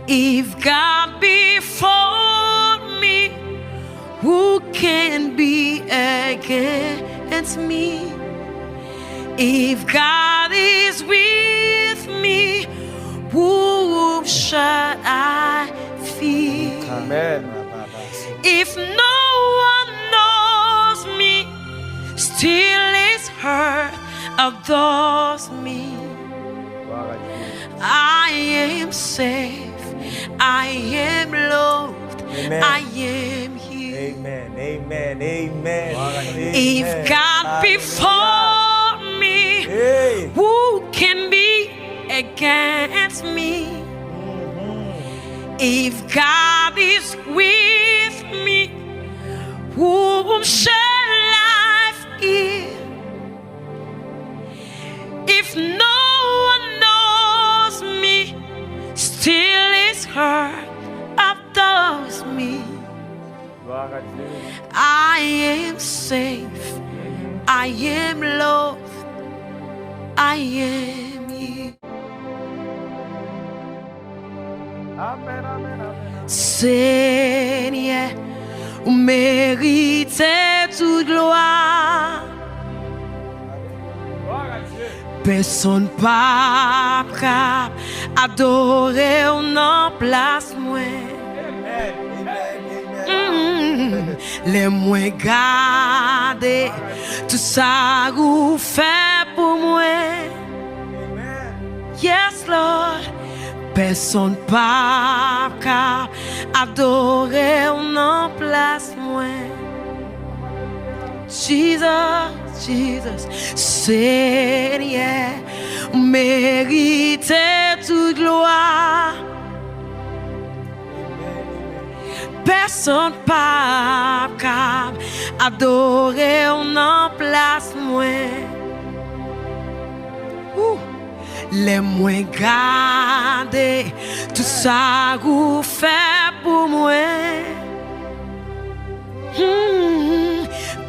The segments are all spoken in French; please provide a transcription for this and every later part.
If God before me, who can be against me? If God is with me, whom shall I fear? Amen. If no one knows me, still His heart adores me. I am safe, I am loved, Amen. I am healed. Amen. Amen. Amen. If God before me, Hey. who can be against me? If God is with me, whom shall I fear? If no one knows me, still His heart adores me. I am safe, I am loved, I am healed. Amen. Amen. Amen. Seigneur, vous méritez toute gloire. Personne pas capable adorer en place moi. Les moins gardés, tout ça vous fait pour moi. Yes, Lord. Personne pas capable adorer en place moi. Jesus, Jesus, Seigneur, méritez toute gloire. Personne pas capable adorer en place moi. Les moins gardés, tout ça vous fait pour moi.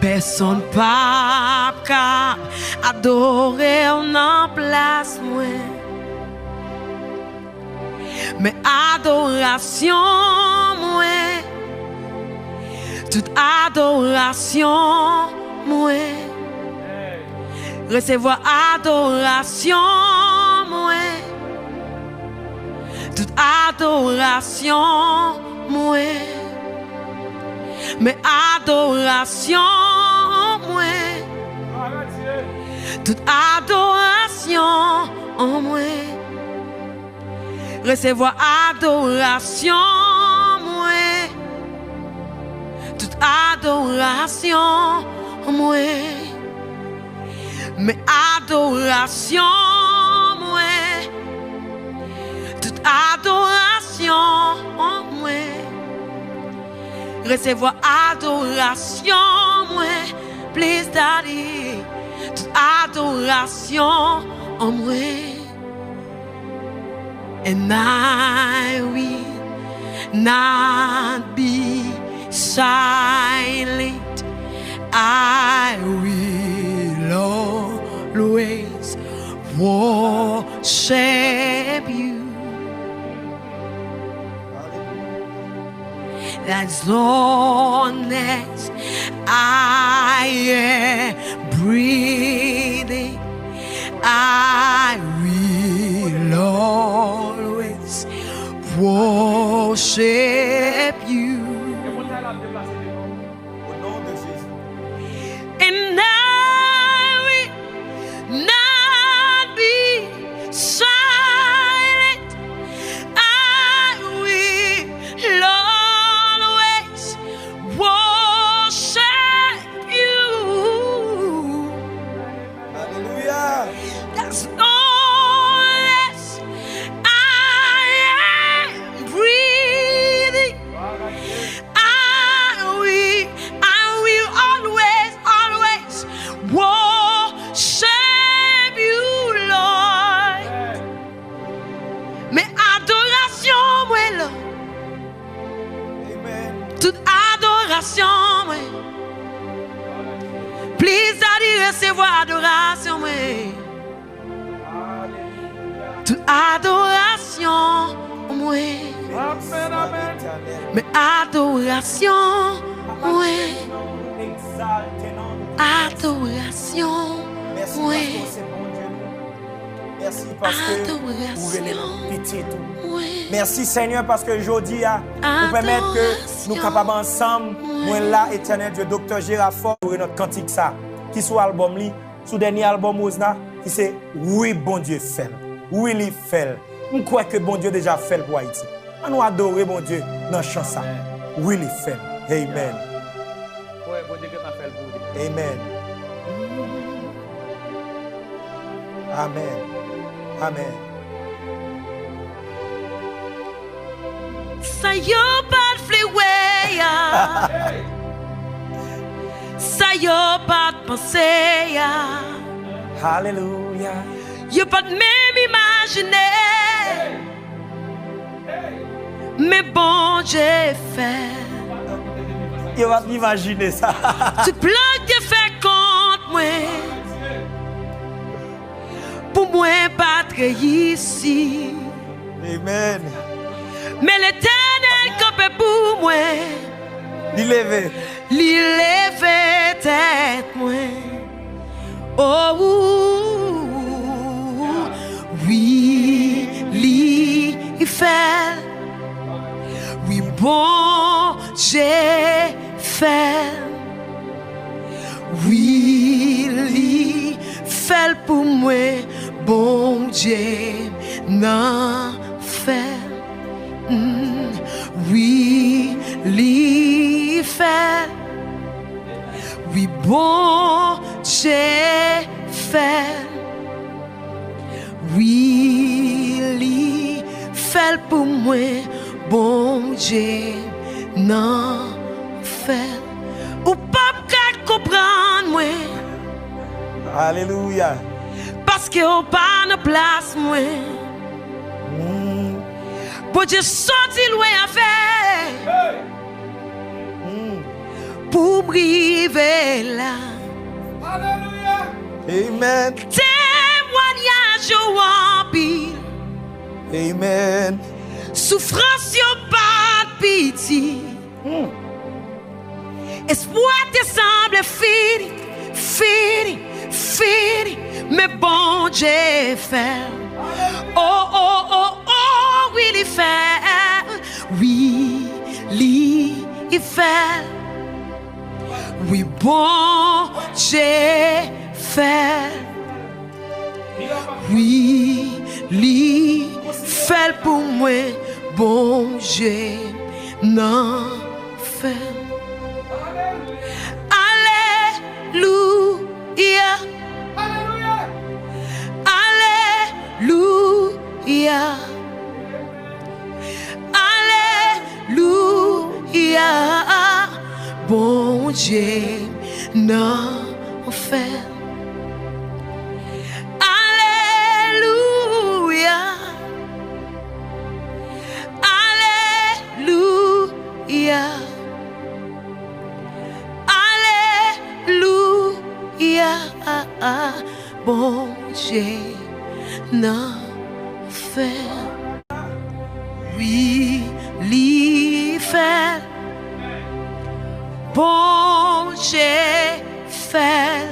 Personne pas capable adorer en place moi. Mais adoration moi, toute adoration moi, recevoir adoration moi, toute adoration moi, mais adoration moi, toute adoration en moi, recevoir adoration moi, toute adoration en moi, mais adoration moi, toute adoration en moi, recevoir adoration moi, please Daddy, toute adoration en moi. And I will not be silent. I will always worship you. As long as I am breathing, I will always worship you. And I will not be silent. I will always worship you. Hallelujah. That's all as I am breathing. I will always worship you, Lord. Mais adoration, moi, là. Amen. Toute adoration, moi. Please, Daddy, recevoir adoration, moi. Toute adoration, moi. Adoration, oui. Exaltez-nous. Adoration, Merci oui. parce que c'est bon Dieu. Merci parce que vous voulez pitié tout. Oui. Merci Seigneur parce que aujourd'hui, vous permettre que nous capables ensemble, moi là, éternel Dieu, Dr. Gérard pour notre cantique ça, qui soit album li, sous dernier album Osna, qui c'est oui bon Dieu fait. Oui il fait. On croit que bon Dieu déjà fait pour Haïti. On nous adorer bon Dieu dans chant ça. Oui il fait. Amen. Ouais, bon Dieu que t'as fait le bout. Amen. Amen. Amen. Ça y est, pas de fliway. Ça y est, pas de pensée. Hallelujah. Y'a pas de même imaginer. Mais bon Dieu fait. Il va imaginer ça. Tu plantes tes faits contre moi. Pour moi, battre ici. Amen. Mais l'éternel campé pour moi. Il levé. Li levé tête moi. Oh oui, li fait. Oui bon j'ai fait. Oui li fait pour moi. Bon Dieu n'a fait. Oui li fait. Oui bon j'ai fait. Oui li fait pour moi. Bon Dieu n'a fait. Ou pas qu'à comprendre moi. Alléluia. Parce que au pas de place moi. Pour Dieu sorti loin à faire. Pour briver là. Alléluia. Amen. Témoignage en pile. Amen. Souffrance yon pas de pitié. Espoir te semble fini, fini, fini. Mais bon Dieu fait. Oh, oh, oh, oh, oui, il fait. Oui, il fait. Oui, bon Dieu fait. Oui, il fait pour moi. Bon Dieu n'en fait. Alléluia. Alléluia. Alléluia. Bon Dieu n'en fait. Alléluia. Alléluia. Alléluia. Bon Dieu n'en fait. Oui, l'y fait. Bon Dieu fait.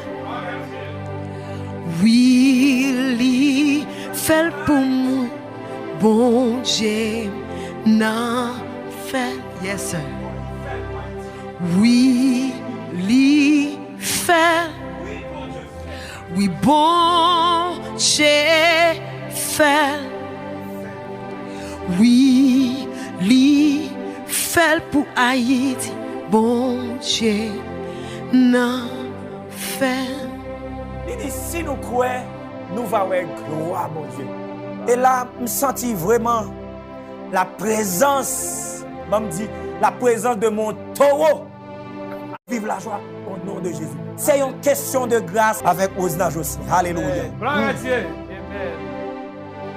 Oui, l'y fait pour moi. Bon Dieu n'en fait. Yes, sir. Oui, l'y fait. Oui, bon Dieu fait. Oui, l'y fait pour Haïti. Bon Dieu n'en fait. Il dit si nous croyons, nous va avoir gloire, mon Dieu. Et là, je me sens vraiment la présence, la présence de mon taureau. Vive la joie au nom de Jésus. C'est une question de grâce avec Osna Jossi. Alléluia. Gloire à Dieu. Amen.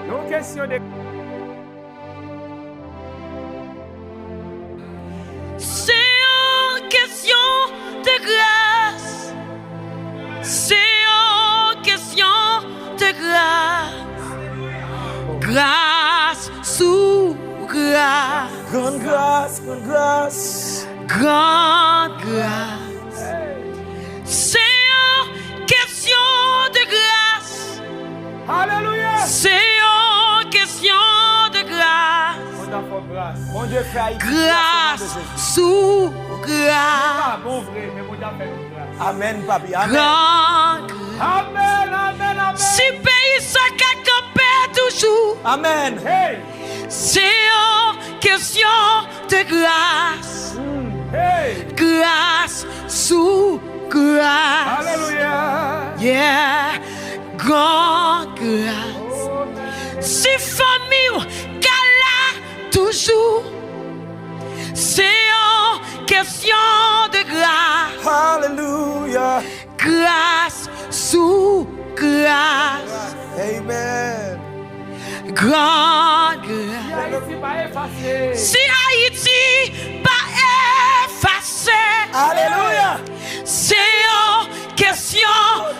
Une question de C'est une question de grâce. C'est une question de grâce. Grâce sous grâce. Grande grâce, grande grâce. Grande grâce. C'est une question de grâce. Alléluia. C'est une question de grâce. Mon Dieu fait Haïti. Grâce sous grâce. Ah, bon vrai, mais mon Dieu fait grâce. Amen, papi. Amen. Grande grâce. Amen, amen, amen. Si pays ça qu'a campé toujours. Amen. Hey, C'est une question de grâce. hey. Grâce sous grâce. Alléluia. Yeah. Grande grâce. Oh, Si famille qu'elle a toujours. C'est une question de grâce. Hallelujah. Grâce sous grâce. Amen. Grande grâce. Haïti va effacer. Si Haïti pas effacé, Alléluia. c'est une question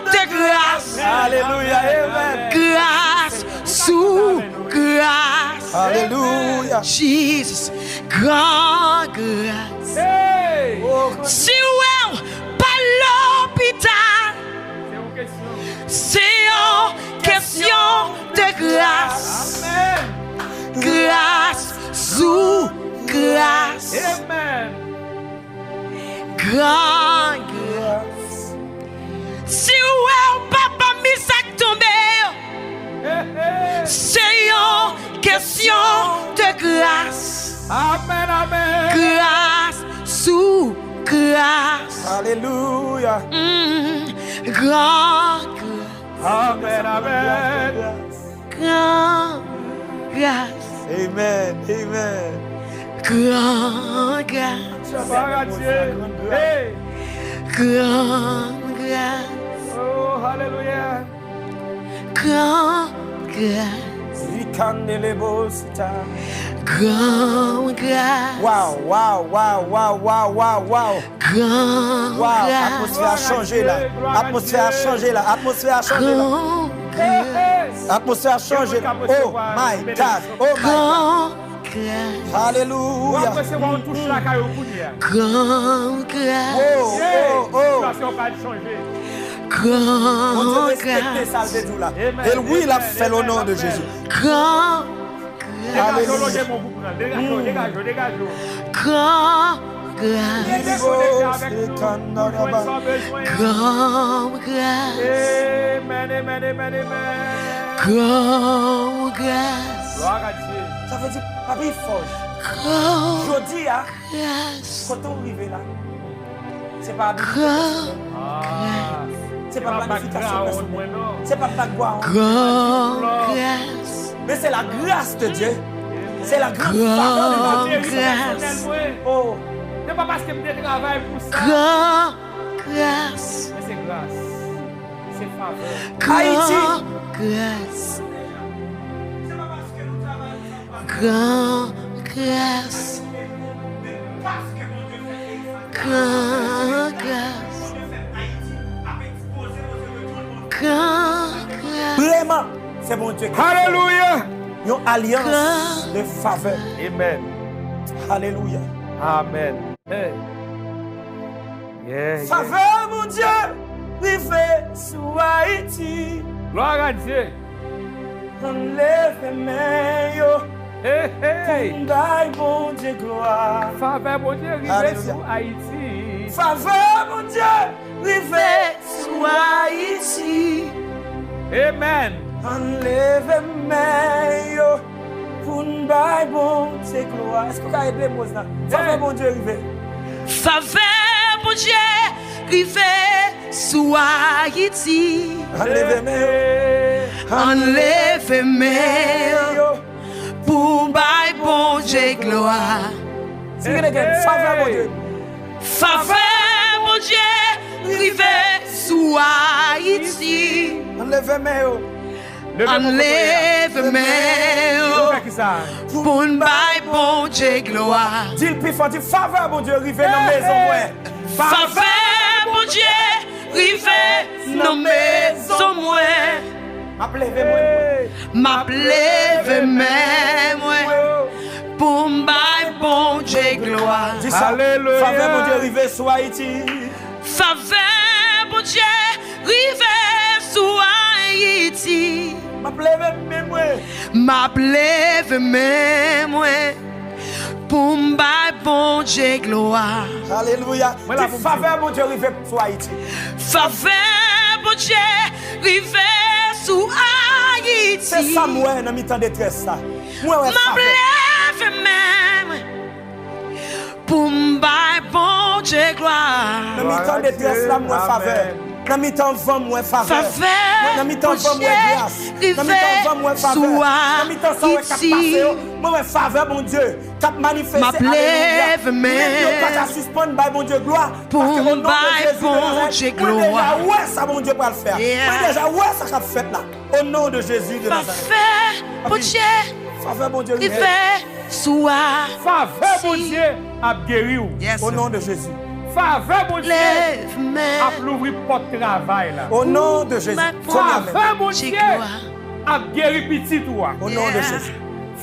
de grâce. Alléluia. Amen. Grâce sous grâce. Alléluia. Jesus, grande grâce. Hey. Oh, Si ouais, pas l'hôpital, C'est une question. c'est une question de grâce. Amen. Grâce sous grâce. Amen. Grande grâce. Si ouais, papa mis ça tombé, Hey, hey. c'est une question de grâce. Amen, amen. Grâce sous grâce. Alléluia. Grande grâce. Amen, amen. Grande grâce. Amen. Amen. Grande grâce. Gloire Dieu. Hey. Grande grâce. Oh, hallelujah. Grande grâce. Rikandelebosita. Grande grâce. Wow, wow, wow, wow, wow, wow, wow. Grande Wow, grâce. atmosphère a changé là. Atmosphère a changé là. Atmosphère a changé là. Grande Hey, grâce. hey. Atmosphère a changé. Oh my God. Oh my God. Grande grâce. Ou Alléluia. après, c'est on touche la caille au coudier. Grande grâce. Oh, oh, oh. Situation pas changer. On te Grande respecte grâce. ça le tout là. Amen. Et oui, il a Amen. fait le nom de Amen. Jésus. Grande grâce. Dégagez l'eau, mon bouc. Dégagez, dégagez, dégagez. Grande grâce. Déconnectez avec nous. Nous jouons sans besoin. Grande grâce. Amen, amen, amen, amen. Grande grâce. Gloire à Dieu. Ça veut dire, papi, forge. Grande Je dis, hein, grâce. quand on arrive là, c'est pas Grande Ah. c'est pas planification Moi, personnelle. non. C'est pas ta gloire. grande grâce. Mais c'est la grâce de Dieu. C'est la grande faveur de Grande Dieu. grâce. Oh, C'est pas parce que je travaille pour ça. Grande grâce. Mais c'est grâce. C'est faveur. Haïti. Grande grâce. Grande grâce. Grande grâce. Grande grâce. Vraiment, c'est mon Dieu qui fait Alléluia. une alliance de faveur. Amen. Alléluia. Amen. Hey. Yeah, yeah. Faveur, mon Dieu, rivé sous Haïti. Gloire à Dieu. Enlève les mains, yo. Hey, hey. Ndaï, mon Dieu, gloire. Faveur, mon Dieu, arrivé Alléluia. sur Haïti. Faveur, mon Dieu, rivé sous Haïti. Amen. Enlève les mains, yo. Pour ndaï, mon Dieu, gloire. Est-ce que vous avez des mots là? Faveur, mon Dieu, rivé. Faveur, mon Dieu, rivé sous Haïti. Enlève les mains, yo. Enlève mes yo. pour bail bon Dieu gloire. Sing it again. Faveur, mon Dieu. Faveur, mon Dieu, rivé sous Haïti. Enlève les mains, yo. Enlève mes Fais qui ça? pour bail bon Dieu gloire. Dis le plus fort, dis faveur, mon Dieu, rivé dans la maison, ouais. Faveur, mon Dieu, rivé dans maison moi. M'appelez-moi. M'appelez même moi pour bail bon gloire. Dis ça. Alléluia. Faveur, mon Dieu, arrivé sur Haïti. Faveur, mon Dieu, rive sous Haïti. Ma plève même moi. Ma plève même moi. Pour m'bailler, bon Dieu, gloire. Alléluia. Voilà, Dis faveur, mon Dieu, arrivé sur Haïti. Faveur, mon Dieu, rive sous Haïti. C'est ça, moi, dans mi-temps de détresse, ça. Moi, ouais, Ma plève même. Pour m'bailler, bon Dieu, gloire. dans mi-temps de détresse, là, moi, faveur. Dans mi-temps vent, moi, faveur. Faveur, Dans mi-temps vent, moi, grâce. Dans mi-temps vent, moi, faveur. Dans mi-temps ça, ouais, cap passé, moi, faveur, mon Dieu. Cap manifesté. Ma plève même. Pas qu'à suspendre, bah, mon Dieu, gloire. Pour Parce que au nom de m'bailler, Jésus, bon Dieu, moi, déjà, gloire. ouais, ça, mon Dieu, peut le faire. Yeah. Moi, déjà, ouais, ça, qu'a fait là. Au nom de Jésus de Nazareth. Faveur, mon Dieu, Faveur, mon Dieu, rive sous Faveur, mon Dieu, a guéri ou. Yes. au nom de Jésus. Faveur, mon Dieu, Lève a même. l'ouvrir porte travail là. Au nom de Jésus. Premièrement. Faveur, mon Dieu, a guéri petit toi. Au nom de Yeah. Jésus.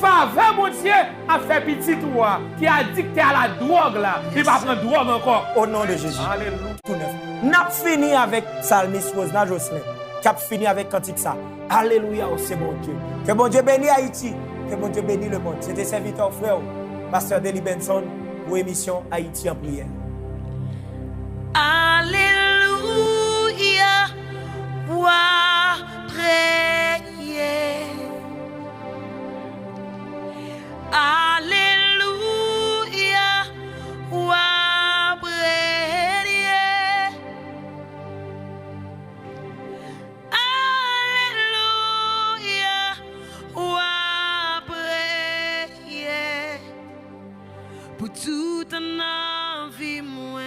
Faveur, mon Dieu, a fait petit toi qui a addicté à la drogue là. Il va prendre drogue encore. Au nom de Jésus. Alléluia. Tout neuf. N'a fini avec Psalmiste Rosna Jocelyn. Cap fini avec cantique ça. Alléluia, oh, c'est mon Dieu. Que bon Dieu bénisse Haïti. Que bon Dieu bénisse le monde. C'était serviteur frère, Pasteur Deli Benson, pour émission Haïti en prière. Alléluia, wa prier. Alléluia, wa prier. Alléluia, wa prier. Pour toute une vie, moi.